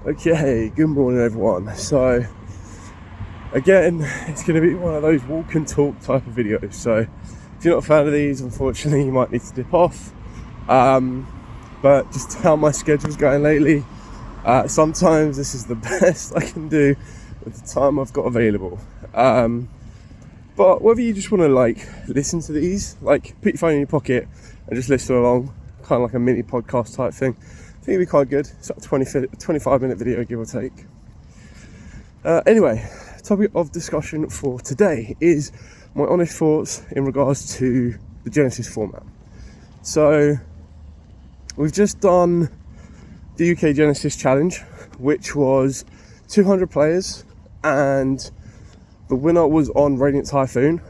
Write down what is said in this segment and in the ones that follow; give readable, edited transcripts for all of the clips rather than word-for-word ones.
Okay, good morning everyone. So again, it's going to be one of those walk and talk type of videos. So if you're not a fan of these, unfortunately you might need to dip off. But just how my schedule's going lately, sometimes this is the best I can do with the time I've got available. But whether you just want to listen to these, put your phone in your pocket and just listen along, kind of like a mini podcast type thing, I think it'd be quite good. It's like a 25-minute video, give or take. Anyway, topic of discussion for today is my honest thoughts in regards to the Genesys format. So we've just done the UK Genesys challenge, which was 200 players, and the winner was on Radiant Typhoon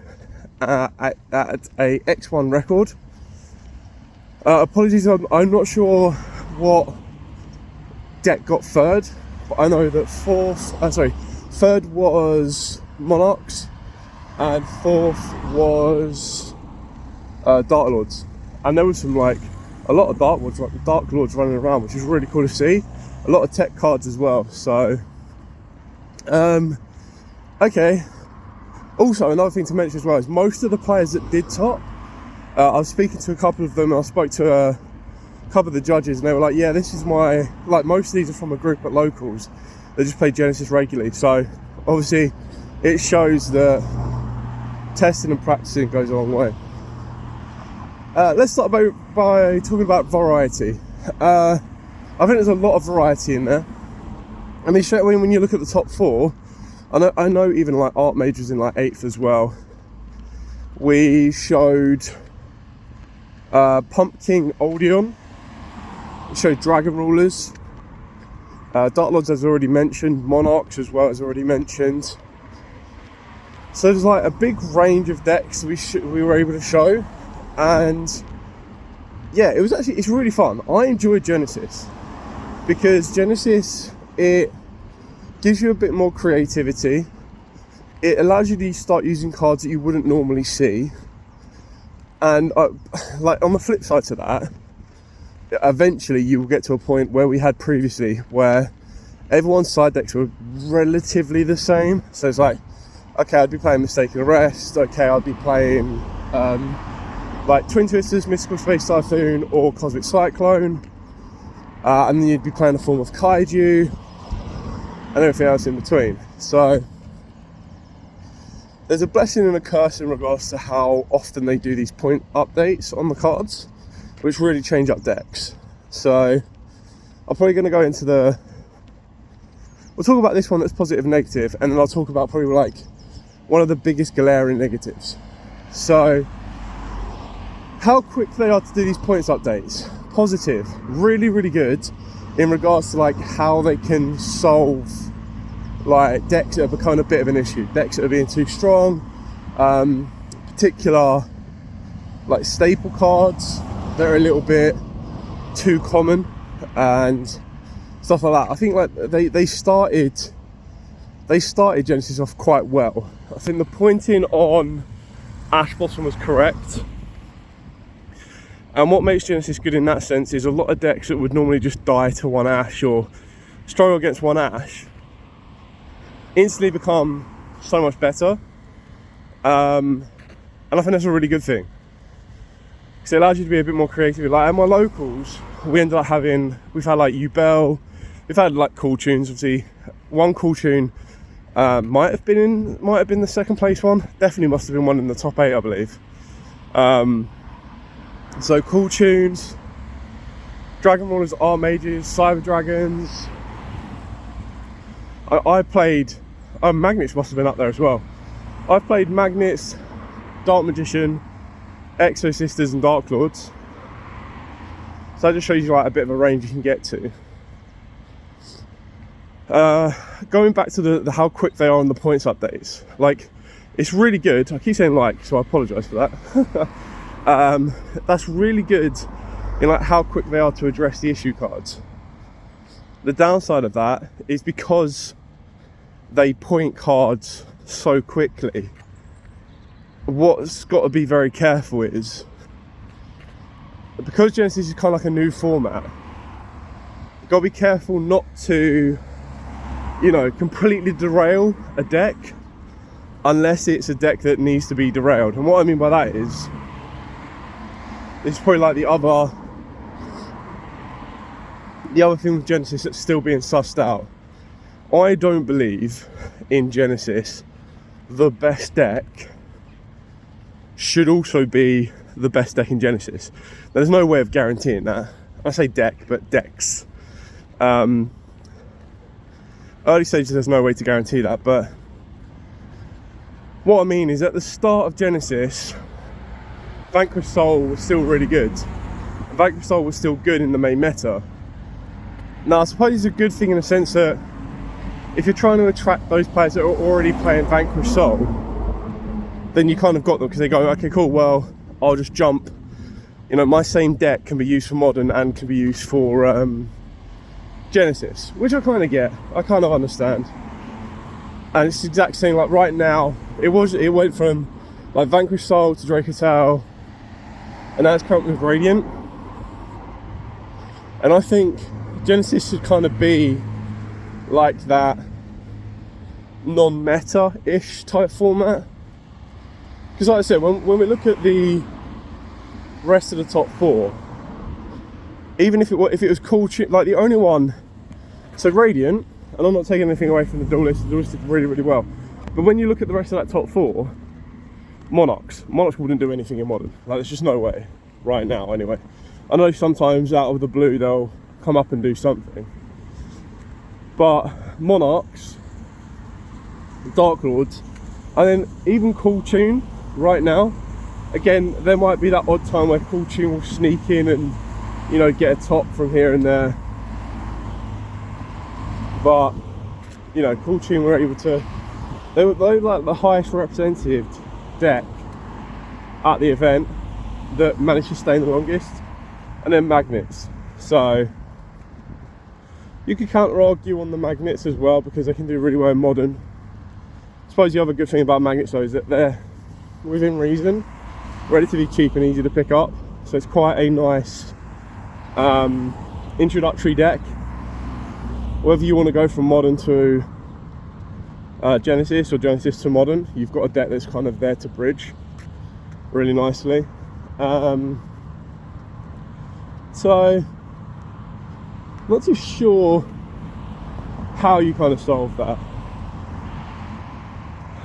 at a X1 record. Apologies, I'm not sure what deck got third, but I know that third was Monarchs and fourth was Dark Lords, and there was some a lot of Dark Lords running around, which is really cool to see. A lot of tech cards as well. So okay. Also, another thing to mention as well is most of the players that did top, I was speaking to a couple of them, and I spoke to a couple of the judges, and they were like, yeah, this is my, most of these are from a group at locals that just play Genesys regularly. So obviously it shows that testing and practicing goes a long way. Let's start by talking about variety. I think there's a lot of variety in there. I mean, straight away when you look at the top four, I know even Art Majors in 8th as well. We showed Pumpkin Oldeon. We showed Dragon Rulers. Dark Lords as already mentioned. Monarchs as well as already mentioned. So there's a big range of decks we were able to show. And yeah, it's really fun. I enjoyed Genesys because Genesys, it gives you a bit more creativity. It allows you to start using cards that you wouldn't normally see. And on the flip side to that, eventually you will get to a point where we had previously where everyone's side decks were relatively the same. So it's okay, I'd be playing Mistaken Arrest. Okay, I'd be playing Twin Twisters, Mystical Space Typhoon, or Cosmic Cyclone. And then you'd be playing a form of Kaiju and everything else in between. So there's a blessing and a curse in regards to how often they do these point updates on the cards, which really change up decks. So I'm probably going to go into we'll talk about this one that's positive and negative, and then I'll talk about probably one of the biggest glaring negatives. So how quick they are to do these points updates. Positive, really, really good in regards to how they can solve decks that have become a bit of an issue, decks that are being too strong, particular staple cards that are a little bit too common and stuff like that. I think they started Genesys off quite well. I think the pointing on Ash Blossom was correct. And what makes Genesys good in that sense is a lot of decks that would normally just die to one Ash or struggle against one Ash instantly become so much better. And I think that's a really good thing, because it allows you to be a bit more creative. At my locals, we've had Yugioh, we've had cool tunes. Obviously, one cool tune might have been the second place one. Definitely must have been one in the top 8, I believe. So cool tunes, Dragon Rulers, Art Mages, Cyber Dragons. I played Magnets must have been up there as well. I played Magnets, Dark Magician, Exo Sisters and Dark Lords. So that just shows you a bit of a range you can get to. Going back to the how quick they are on the points updates, it's really good. I keep saying so I apologise for that. That's really good in how quick they are to address the issue cards. The downside of that is because they point cards so quickly, what's got to be very careful is, because Genesys is kind of a new format, got to be careful not to, you know, completely derail a deck unless it's a deck that needs to be derailed. And what I mean by that is, this is probably like the other thing with Genesys that's still being sussed out. I don't believe in Genesys the best deck should also be the best deck in Genesys. There's no way of guaranteeing that. I say deck, but decks. Early stages, there's no way to guarantee that, but what I mean is at the start of Genesys, Vanquish Soul was still really good. Vanquish Soul was still good in the main meta. Now, I suppose it's a good thing in the sense that if you're trying to attract those players that are already playing Vanquish Soul, then you kind of got them, because they go, okay, cool, well, I'll just jump. You know, my same deck can be used for Modern and can be used for Genesys, which I kind of get, I kind of understand. And it's the exact same, like right now, it went from like Vanquish Soul to Dracotal, and now it's currently with Radiant. And I think Genesys should kind of be like that non-meta-ish type format. Because like I said, when we look at the rest of the top four, even if it was cool, like the only one, so Radiant, and I'm not taking anything away from the duelist did really, really well. But when you look at the rest of that top four, Monarchs wouldn't do anything in Modern. Like, there's just no way, right now anyway. I know sometimes out of the blue they'll come up and do something. But Monarchs, Dark Lords, and then even Cool Tune right now, again, there might be that odd time where Cool Tune will sneak in and, you know, get a top from here and there. But, you know, Cool Tune were able to, they were like the highest representative deck at the event that managed to stay the longest. And then Magnets. So you could counter argue on the Magnets as well, because they can do really well in Modern. I suppose the other good thing about Magnets though is that they're within reason, relatively cheap and easy to pick up. So it's quite a nice introductory deck. Whether you want to go from Modern to Genesys or Genesys to Modern, you've got a deck that's kind of there to bridge really nicely. So not too sure how you kind of solve that.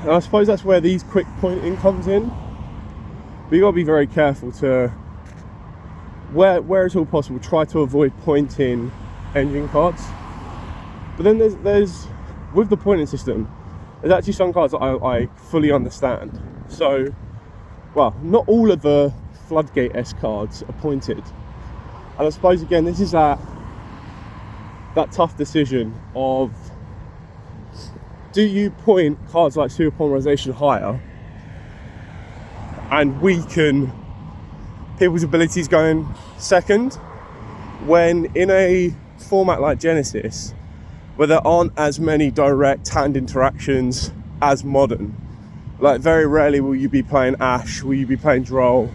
And I suppose that's where these quick pointing comes in. But you've got to be very careful to, where it's all possible, try to avoid pointing engine cards. But then there's with the pointing system, there's actually some cards that I fully understand. So, well, not all of the Floodgate-S cards are pointed. And I suppose, again, this is that tough decision of, do you point cards like Super Polymerization higher and weaken people's abilities going second, when in a format like Genesys, where there aren't as many direct hand interactions as Modern, like very rarely will you be playing Ash, will you be playing Droll.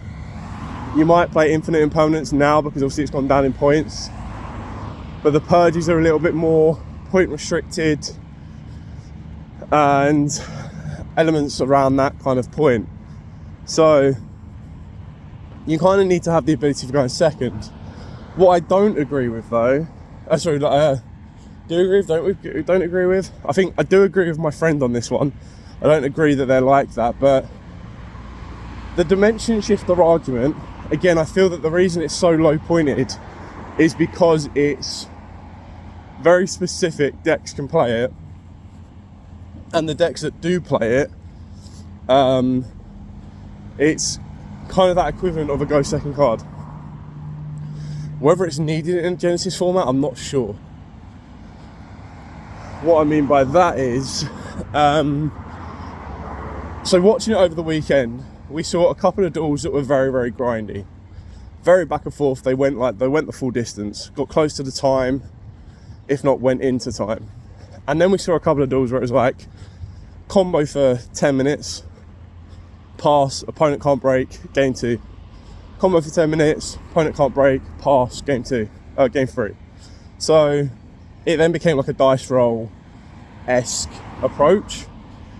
You might play Infinite Impermanence now because obviously it's gone down in points, but the purges are a little bit more point restricted and elements around that kind of point. So you kind of need to have the ability for going second. What I don't agree with though, do agree with, don't agree with, I think I do agree with my friend on this one. I don't agree that they're like that, but the dimension shifter argument, again, I feel that the reason it's so low pointed is because it's very specific decks can play it, and the decks that do play it, it's kind of that equivalent of a go second card. Whether it's needed in Genesys format, I'm not sure. What I mean by that is, so watching it over the weekend, we saw a couple of duels that were very, very grindy, very back and forth. They went the full distance, got close to the time, if not went into time. And then we saw a couple of duels where it was like combo for 10 minutes, pass, opponent can't break, game 2. Combo for 10 minutes, opponent can't break, pass, game 3. So it then became like a dice roll-esque approach,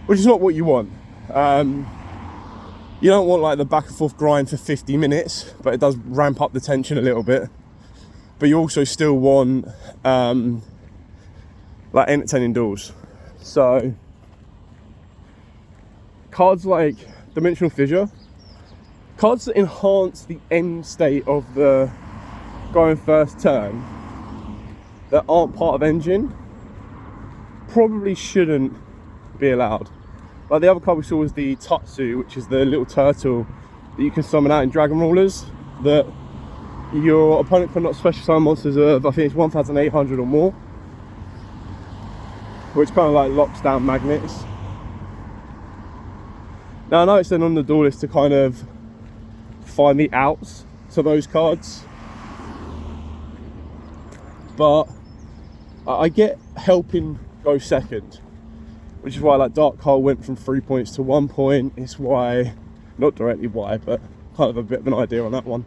which is not what you want. You don't want like the back and forth grind for 50 minutes, but it does ramp up the tension a little bit. But you also still want like entertaining duels. So cards like Dimensional Fissure, cards that enhance the end state of the going first turn that aren't part of engine, probably shouldn't be allowed. Like the other card we saw was the Tatsu, which is the little turtle that you can summon out in Dragon Rulers, that your opponent cannot special summon monsters of, I think it's 1,800 or more, which kind of like locks down magnets. Now I know it's then on the duel list to kind of find the outs to those cards, but I get helping go second, which is why like Dark Hole went from 3 points to 1 point. It's why, not directly why, but kind of a bit of an idea on that one.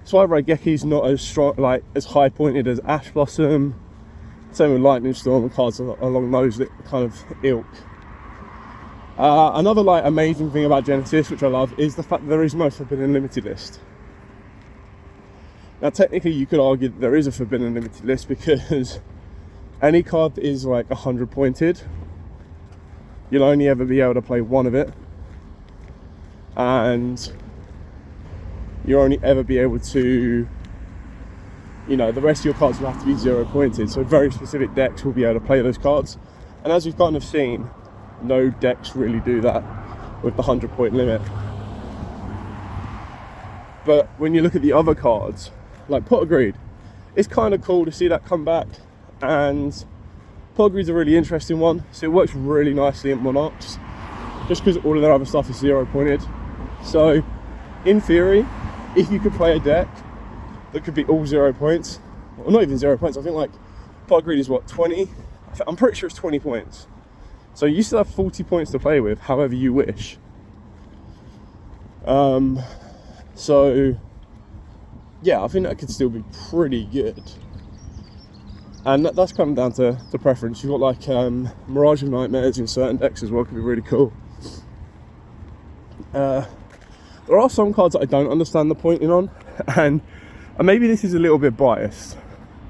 It's why Raigeki's not as strong, like as high pointed as Ash Blossom. Same with Lightning Storm and cards along those kind of ilk. Another like amazing thing about Genesys, which I love, is the fact that there is no Forbidden Limited list. Now technically you could argue that there is a Forbidden Limited list, because any card that is like 100 pointed, you'll only ever be able to play one of it, and you'll only ever be able to, you know, the rest of your cards will have to be 0 pointed, so very specific decks will be able to play those cards. And as we've kind of seen, no decks really do that with the 100 point limit. But when you look at the other cards, like Pot of Greed, it's kind of cool to see that come back, and Pot of Greed's a really interesting one, so it works really nicely in Monarchs, just because all of their other stuff is 0 pointed. So in theory, if you could play a deck that could be all 0 points, or not even 0 points, I think like Pot of Greed is what, 20? I'm pretty sure it's 20 points. So you still have 40 points to play with, however you wish. So yeah, I think that could still be pretty good. And that's kind of down to preference. You've got like Mirage of Nightmares in certain decks as well, could be really cool. There are some cards that I don't understand the pointing on, and maybe this is a little bit biased,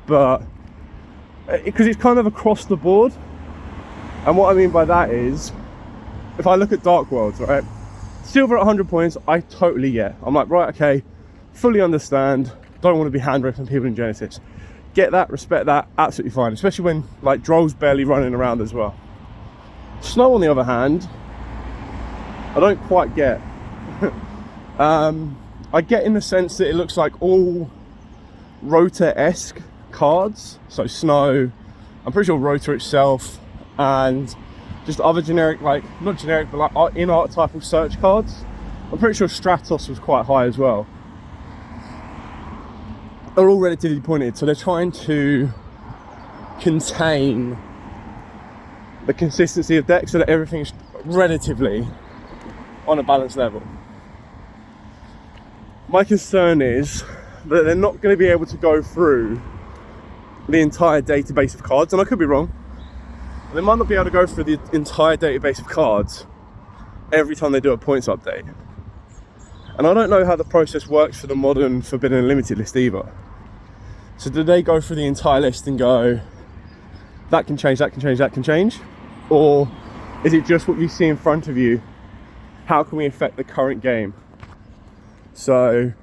but because it's kind of across the board. And what I mean by that is, if I look at Dark Worlds, right, silver at 100 points, I totally get. I'm like, right, okay, fully understand, don't want to be hand ripping people in Genesys. Get that, respect that, absolutely fine, especially when like Droll's barely running around as well. Snow, on the other hand, I don't quite get. I get in the sense that it looks like all Rota-esque cards, so Snow, I'm pretty sure Rota itself, and just other generic, like, not generic, but like in-archetypal search cards. I'm pretty sure Stratos was quite high as well. They're all relatively pointed, so they're trying to contain the consistency of decks so that everything's relatively on a balanced level. My concern is that they're not going to be able to go through the entire database of cards, and I could be wrong. They might not be able to go through the entire database of cards every time they do a points update. And I don't know how the process works for the modern Forbidden and Limited list either. So do they go through the entire list and go, that can change, that can change, that can change? Or is it just what you see in front of you? How can we affect the current game? So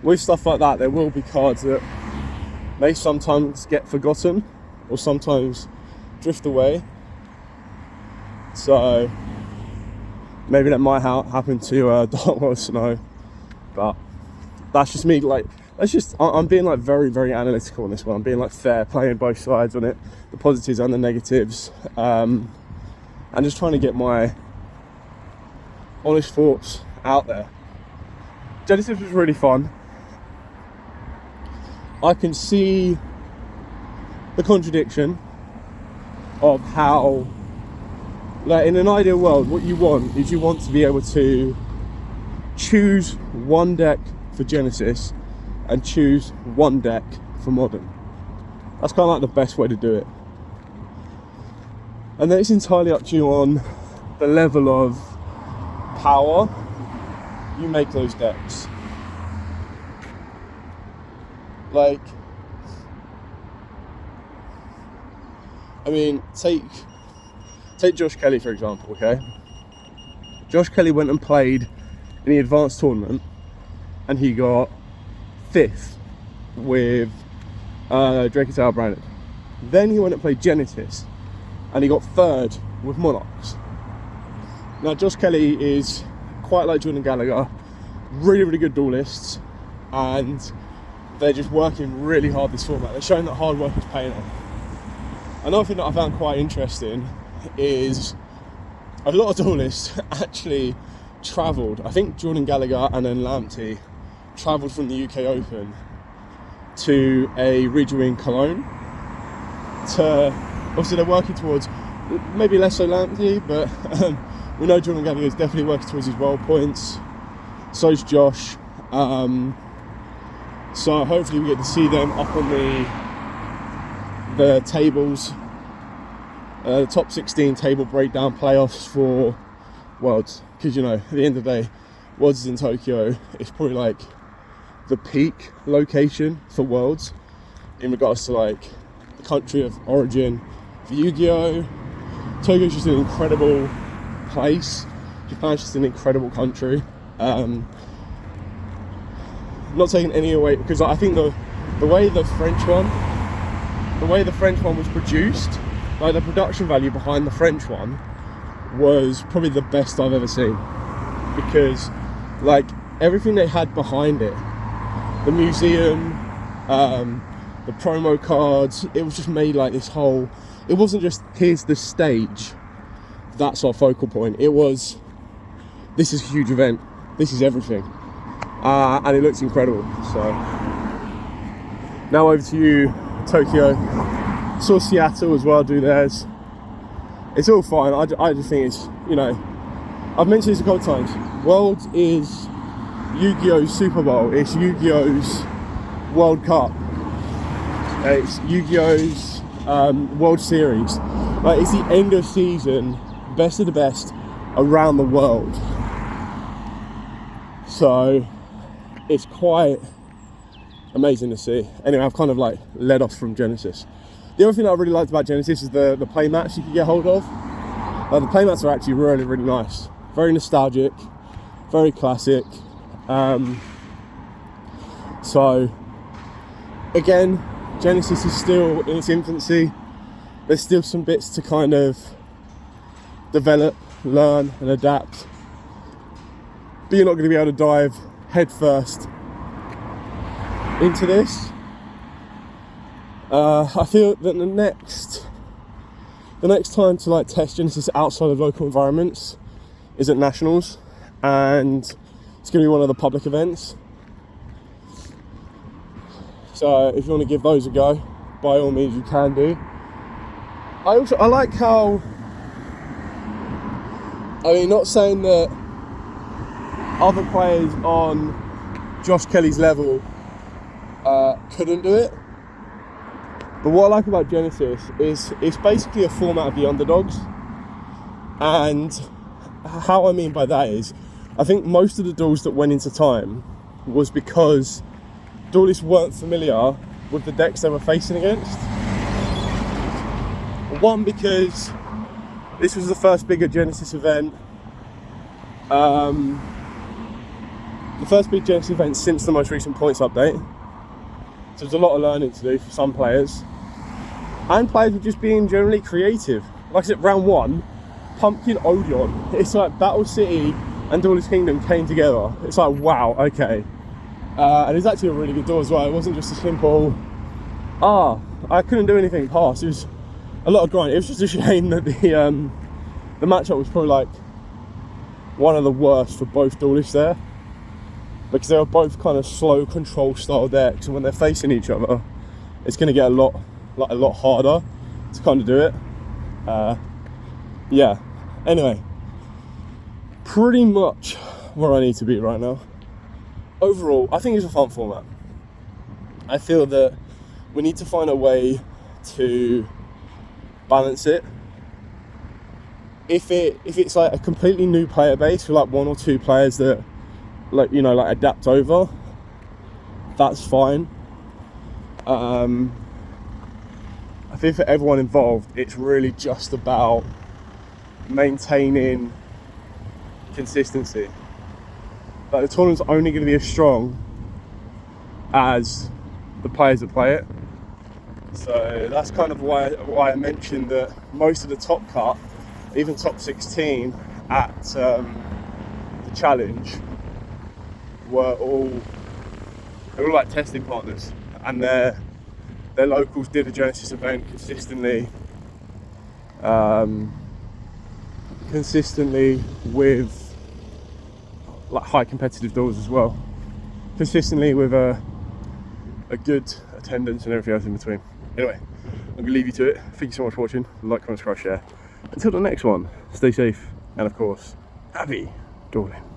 with stuff like that, there will be cards that may sometimes get forgotten or sometimes drift away. So maybe that might happen to Dark World Snow, but that's just me. Like, that's just, I'm being like very, very analytical on this one. I'm being like fair, playing both sides on it, the positives and the negatives, and just trying to get my honest thoughts out there. Genesys was really fun. I can see the contradiction of how, like, in an ideal world, what you want is you want to be able to choose one deck for Genesys and choose one deck for modern. That's kind of like the best way to do it. And then it's entirely up to you on the level of power you make those decks. Like, I mean, take Josh Kelly for example, okay? Josh Kelly went and played in the advanced tournament and he got 5th with Drake's Branded. Then he went and played Genesys and he got 3rd with Monarchs. Now Josh Kelly is quite like Jordan Gallagher, really, really good duelists, and they're just working really hard this format. They're showing that hard work is paying off. Another thing that I found quite interesting is a lot of duelists actually travelled. I think Jordan Gallagher and then Lamptey travelled from the UK Open to a regional in Cologne. Obviously they're working towards, maybe less so Lamptey, but we know Jordan Gallagher is definitely working towards his world points. So is Josh. So hopefully we get to see them up on the tables, the top 16 table breakdown playoffs for Worlds. Because, you know, at the end of the day, Worlds is in Tokyo. It's probably like the peak location for Worlds in regards to like the country of origin for Yugioh. Tokyo's just an incredible place. Japan's just an incredible country. Not taking any away, because I think the way the French one was produced, like the production value behind the French one was probably the best I've ever seen, because like everything they had behind it, the museum, the promo cards, it was just made like this whole, it wasn't just here's the stage, that's our focal point. It was, this is a huge event, this is everything. And it looks incredible. So now over to you, Tokyo. Saw Seattle as well do theirs. It's all fine. I just think it's, you know, I've mentioned this a couple of times. Worlds is Yu-Gi-Oh's Super Bowl. It's Yu-Gi-Oh's World Cup. It's Yu-Gi-Oh's World Series. Like, it's the end of season, best of the best around the world. So it's quite amazing to see. Anyway, I've kind of like led off from Genesys. The other thing that I really liked about Genesys is the play mats you can get hold of. The play mats are actually really, really nice. Very nostalgic, very classic. So again, Genesys is still in its infancy. There's still some bits to kind of develop, learn and adapt. But you're not going to be able to dive head first into this. I feel that the next time to like test Genesys outside of local environments is at Nationals, and it's going to be one of the public events. So if you want to give those a go, by all means you can do. I like how, I mean, not saying that other players on Josh Kelly's level couldn't do it, but what I like about Genesys is it's basically a format of the underdogs. And how I mean by that is, I think most of the duels that went into time was because duelists weren't familiar with the decks they were facing against. One, because this was the first bigger Genesys event, the first big Genesys event since the most recent points update. So there's a lot of learning to do for some players. And players were just being generally creative. Like I said, round 1, Pumpkin Odeon. It's like Battle City and Duelist Kingdom came together. It's like, wow, okay. And it's actually a really good duel as well. It wasn't just a simple, I couldn't do anything pass. It was a lot of grind. It was just a shame that the matchup was probably like one of the worst for both duelists there, because they were both kind of slow control style decks, and when they're facing each other, it's going to get a lot harder to kind of do it. Yeah. Anyway, pretty much where I need to be right now. Overall, I think it's a fun format. I feel that we need to find a way to balance it. If it's like a completely new player base with like 1 or 2 players that like adapt over, that's fine. I think for everyone involved, it's really just about maintaining consistency. But the tournament's only going to be as strong as the players that play it. So that's kind of why I mentioned that most of the top cut, even top 16 at the challenge, they were all like testing partners, and their locals did a Genesys event consistently with like high competitive doors as well, consistently with a good attendance and everything else in between. Anyway, I'm going to leave you to it. Thank you so much for watching. Like, comment, subscribe, share. Until the next one, stay safe, and of course, happy dueling.